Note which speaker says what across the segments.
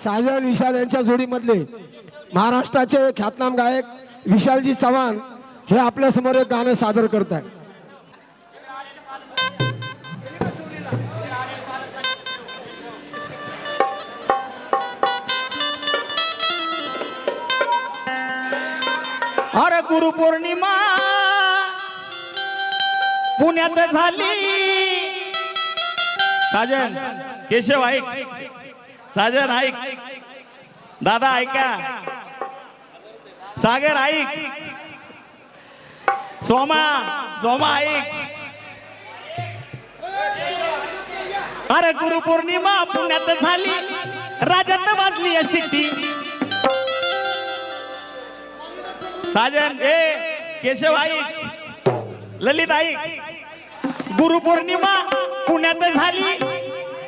Speaker 1: साजन विशाल यांच्या जोडीमधले महाराष्ट्राचे ख्यातनाम गायक विशालजी चव्हाण हे आपल्या समोर एक गाणं सादर करत आहेत।
Speaker 2: अरे गुरुपौर्णिमा पुण्यात झाली। साजन केशव ऐक, साजन ऐक, दादा ऐका, सागर ऐक, सोमा ऐक। अरे गुरुपौर्णिमा पुण्यात झाली, राज्यात वाजली शिट्टी। साजन केशव ऐक, ललित ऐक, गुरुपौर्णिमा पुण्यात झाली।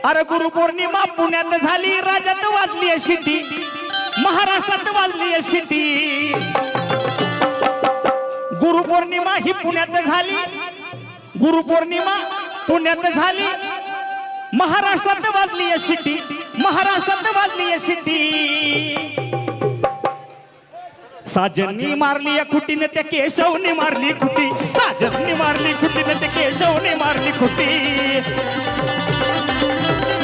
Speaker 2: अरे गुरुपौर्णिमा पुण्यात झाली, राज्यात वाजली शिट्टी, महाराष्ट्रात वाजली शिट्टी। गुरुपौर्णिमा ही पुण्यात झाली, गुरुपौर्णिमा पुण्यात झाली, महाराष्ट्रात वाजली शिट्टी, महाराष्ट्रात वाजली शिट्टी। साजननी मारली या खुटीने त्या केशवने मारली खुटी, साजननी मारली खुटीने त्या केशवने मारली खुटी,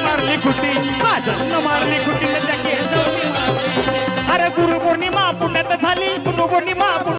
Speaker 2: मारली खुटी, साजन मारली खुटीने त्या केशवने मारली। अरे गुरुपौर्णिमा पुण्यात झाली, गुरुपौर्णिमा